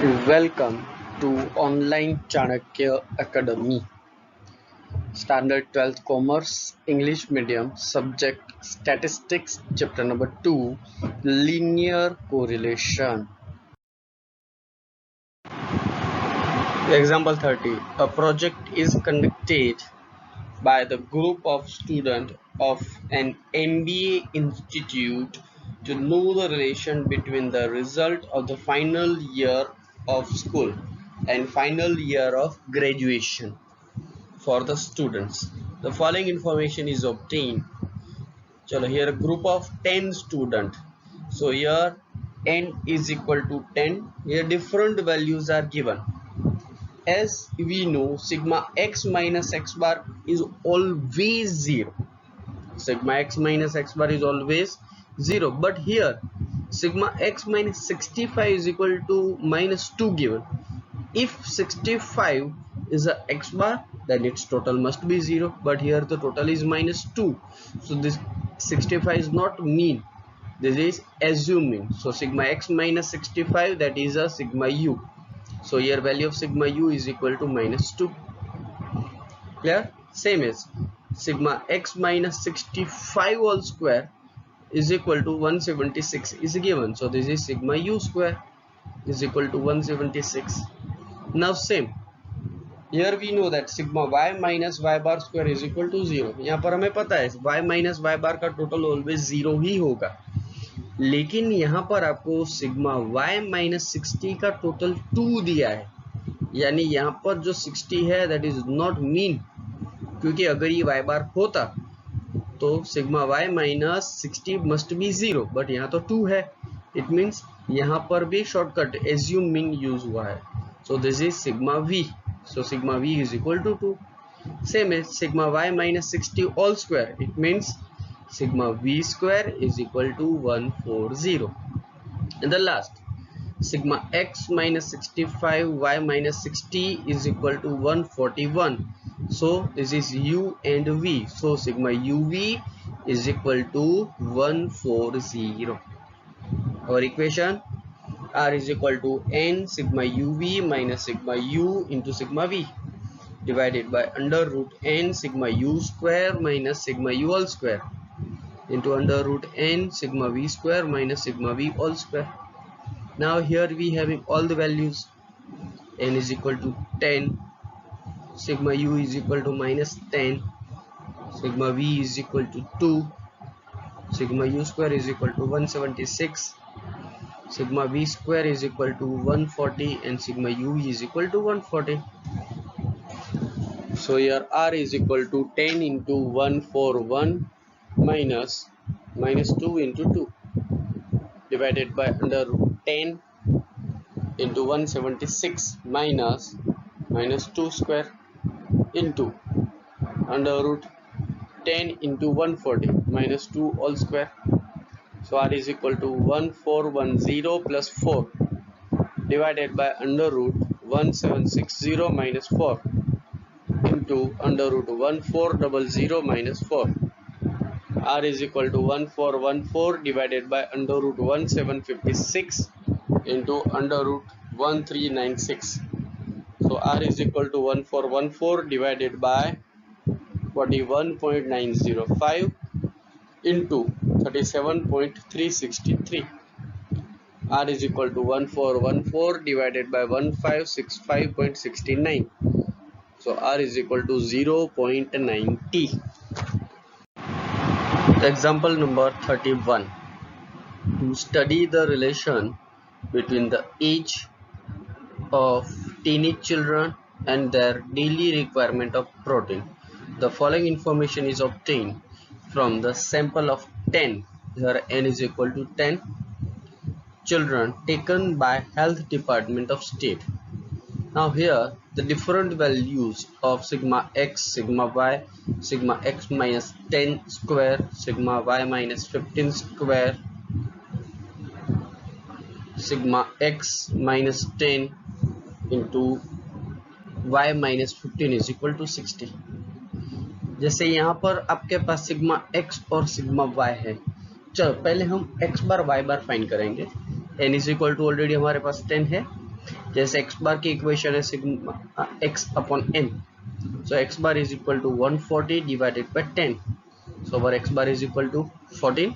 Welcome to Online Chanakya Academy. Standard 12th Commerce, English Medium, Subject Statistics, Chapter number 2, Linear Correlation. Example 30. A project is conducted by the group of students of an MBA institute to know the relation between the result of the final year of school and final year of graduation for the students. The following information is obtained. Chalo, here a group of 10 students. So here n is equal to 10. Here different values are given. As we know, sigma x minus x bar is always 0. Sigma x minus x bar is always 0. But here sigma x minus 65 is equal to minus 2 given. If 65 is a x bar, then its total must be 0. But here the total is minus 2. So this 65 is not mean. This is assuming. So sigma x minus 65, that is a sigma u. So here value of sigma u is equal to minus 2. Clear? Same as sigma x minus 65 whole square is equal to 176 is given. So this is sigma u square is equal to 176. Now same, here we know that sigma y minus y bar square is equal to 0. यहाँ पर हमें पता है y minus y bar का total always 0 ही होगा, लेकिन यहाँ पर आपको सिग्मा y minus 60 का टोटल 2 दिया है, यानी यहाँ पर जो 60 है that is not mean, क्योंकि अगर ये y bar होता तो sigma y minus 60 must be 0, but यहाँ तो 2 है. इट मीन्स यहाँ पर भी शॉर्टकट एज्यूमिंग यूज हुआ है. So this is sigma v. So sigma v is equal to 2. Same as sigma y minus 60 all square. It means sigma v square is equal to 140. And the last, sigma x minus 65 y minus 60 is equal to 141. So this is u and v. So sigma uv is equal to 140. Our equation, R is equal to n sigma uv minus sigma u into sigma v divided by under root n sigma u square minus sigma u all square into under root n sigma v square minus sigma v all square. Now here we having all the values. N is equal to 10, sigma u is equal to minus 10, sigma v is equal to 2, sigma u square is equal to 176, sigma v square is equal to 140, and sigma u is equal to 140. So here R is equal to 10 into 141 minus 2 into 2 divided by under root 10 into 176 minus 2 square into under root 10 into 140 minus 2 all square. So R is equal to 1410 plus 4 divided by under root 1760 minus 4 into under root 1400 minus 4. R is equal to 1414 divided by under root 1756 into under root 1396. So R is equal to 1414 divided by 41.905 into 37.363. R is equal to 1414 divided by 1565.69. So R is equal to 0.90. Example number 31. To study the relation between the age of teenage children and their daily requirement of protein, the following information is obtained from the sample of 10. Here n is equal to 10 children taken by health department of state. Now here the different values of sigma x, sigma y, sigma x minus 10 square, sigma y minus 15 square, sigma x minus 10 into y minus 15 is equal to 60. जैसे यहाँ पर आपके पास sigma x और sigma y है, चलो पहले हम x bar y bar find करेंगे. n is equal to already हमारे पास 10 है. जैसे x बार की इक्वेशन है sigma x upon n, so x bar is equal to 140 divided by 10, so our x bar is equal to 14,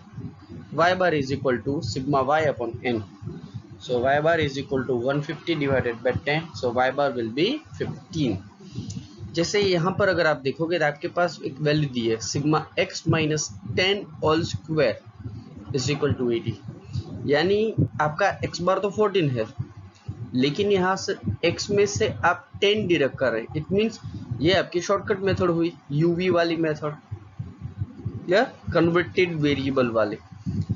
y bar is equal to sigma y upon n, so y bar is equal to 150 divided by 10, so y bar will be 15। जैसे यहाँ पर अगर आप देखोगे तो आपके पास एक value दी है sigma x minus 10 whole square is equal to 80, यानी आपका x बार तो 14 है, लेकिन यहाँ से x में से आप 10 डिडक्ट कर रहे हैं, इट मीन्स ये आपकी शॉर्टकट मेथड हुई, यूवी वाली मेथड या कन्वर्टेड वेरिएबल वाले।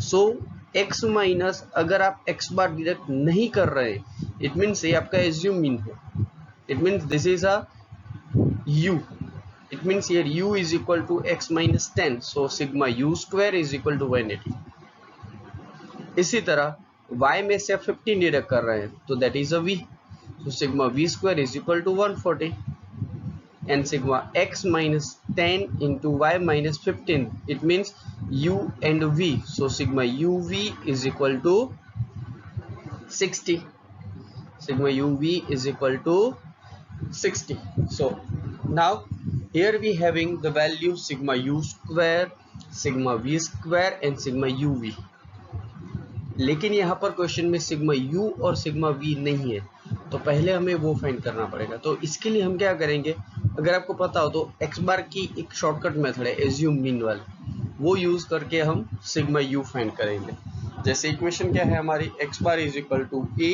सो x माइनस अगर आप x बार डिडक्ट नहीं कर रहे हैं, इट मीन्स ये आपका एज्यूम मीन है, it means this is a u, it means here u is equal to x minus 10, so sigma u square is equal to 180। इसी तरह y में से आप 15 डिडक्ट कर रहे हैं तो that is a v, so sigma v square is equal to 140, and sigma x minus 10 into y minus 15, it means u and v, so sigma uv is equal to 60, sigma uv is equal to 60। so now here we having the value sigma u square, sigma v square and sigma uv, लेकिन यहाँ पर question में sigma u और sigma v नहीं है, तो पहले हमें वो फाइंड करना पड़ेगा। तो इसके लिए हम क्या करेंगे, अगर आपको पता हो तो x बार की एक शॉर्टकट मेथड है एज्यूम मीन वाली, वो यूज करके हम सिग्मा u फाइंड करेंगे। जैसे इक्वेशन क्या है हमारी, x bar is equal to a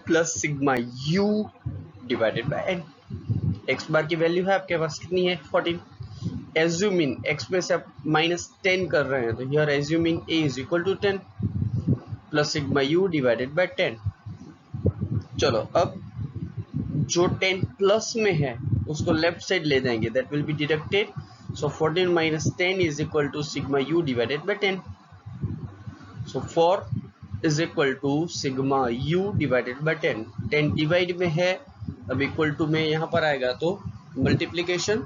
plus sigma u divided by n। x bar की वैल्यू है आपके पास कितनी है 14, एज्यूमिंग x में से आप माइनस 10 कर रहे हैं तो here assuming a is equal to 10 plus sigma u divided by 10। चलो अब जो 10 प्लस में है उसको लेफ्ट साइड ले जाएंगे, that will be deducted, so 14 minus 10 is equal to sigma u divided by 10, so 4 is equal to sigma u divided by 10, 10 divide में है, अब इक्वल टू में यहाँ पर आएगा तो multiplication,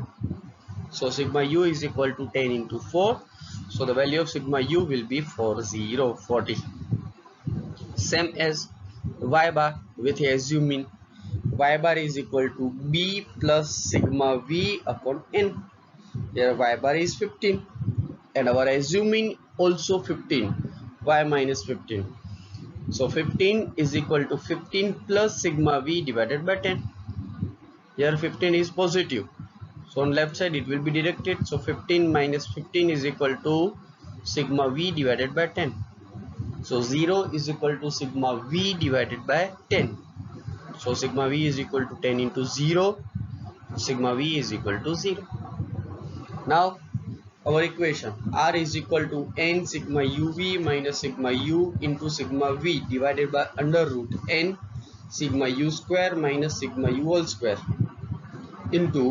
so sigma u is equal to 10 into 4, so the value of sigma u will be 40, same as y bar with assuming y bar is equal to b plus sigma v upon n, here y bar is 15 and our assuming also 15, y minus 15, so 15 is equal to 15 plus sigma v divided by 10, here 15 is positive, so on left side it will be deducted, so 15 minus 15 is equal to sigma v divided by 10, so 0 is equal to sigma v divided by 10, so sigma v is equal to 10 into 0, sigma v is equal to 0। now our equation r is equal to n sigma uv minus sigma u into sigma v divided by under root n sigma u square minus sigma u whole square into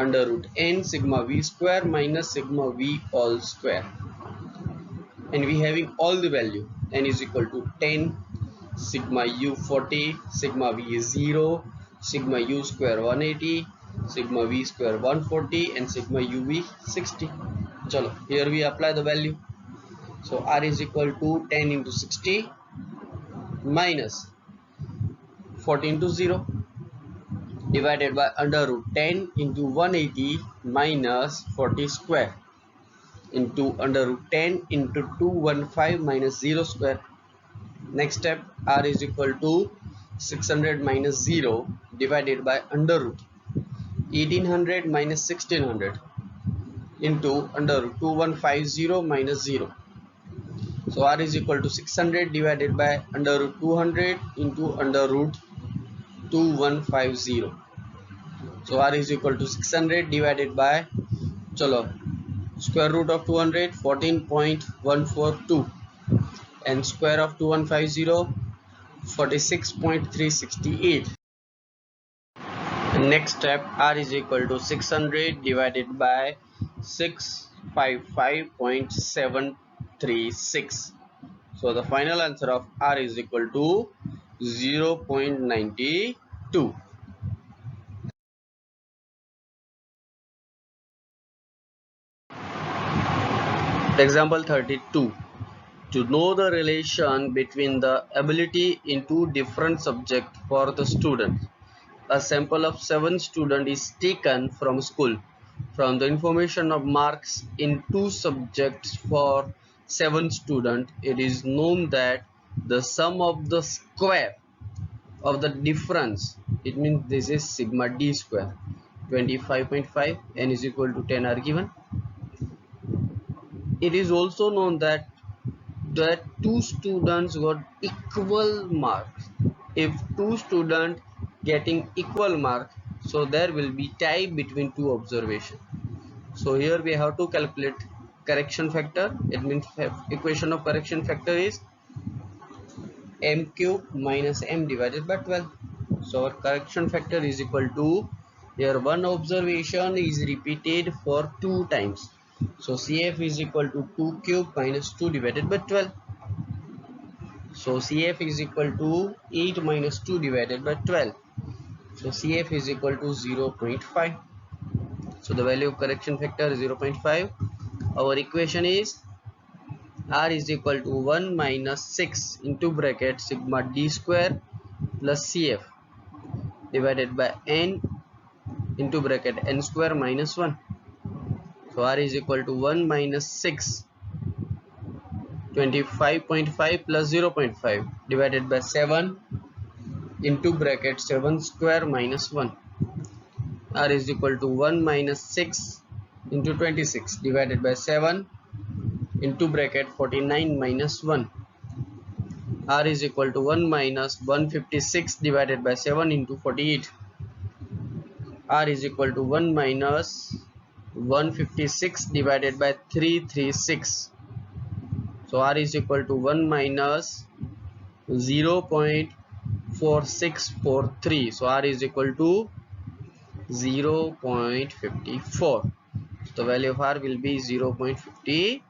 under root n sigma v square minus sigma v all square, and we having all the value, n is equal to 10, sigma u 40, sigma v is 0, sigma u square 180, sigma v square 140 and sigma uv 60। चलो here we apply the value, so r is equal to 10 into 60 minus 40 into 0 divided by under root 10 into 180 minus 40 square into under root 10 into 215 minus 0 square. Next step, r is equal to 600 minus 0 divided by under root 1800 minus 1600 into under root 2150 minus 0. So r is equal to 600 divided by under root 200 into under root 2150. So r is equal to 600 divided by, chalo, square root of 200 14.142 and square of 2150 46.368. Next step, r is equal to 600 divided by 655.736. So the final answer of r is equal to 0.92. Example 32. to know the relation between the ability in two different subjects for the student. A sample of 7 students is taken from school. From the information of marks in two subjects for 7 students, it is known that the sum of the square of the difference, it means this is sigma d square, 25.5, n is equal to 10 are given. It is also known that two students got equal marks. If two students getting equal mark, so there will be tie between two observations. So here we have to calculate correction factor. It means equation of correction factor is m cube minus m divided by 12. So our correction factor is equal to, here one observation is repeated for 2 times. So CF is equal to 2 cube minus 2 divided by 12. So CF is equal to 8 minus 2 divided by 12. So CF is equal to 0.5. So the value of correction factor is 0.5. Our equation is R is equal to 1 minus 6 into bracket sigma d square plus CF divided by n into bracket n square minus 1. So R is equal to 1 minus 6, 25.5 plus 0.5 divided by 7 into bracket 7 square minus 1. R is equal to 1 minus 6 into 26 divided by 7 into bracket 49 minus 1. R is equal to 1 minus 156 divided by 7 into 48. R is equal to 1 minus 156 divided by 336. So R is equal to 1 minus 0.4643. So R is equal to 0.54. The value of R will be 0.54.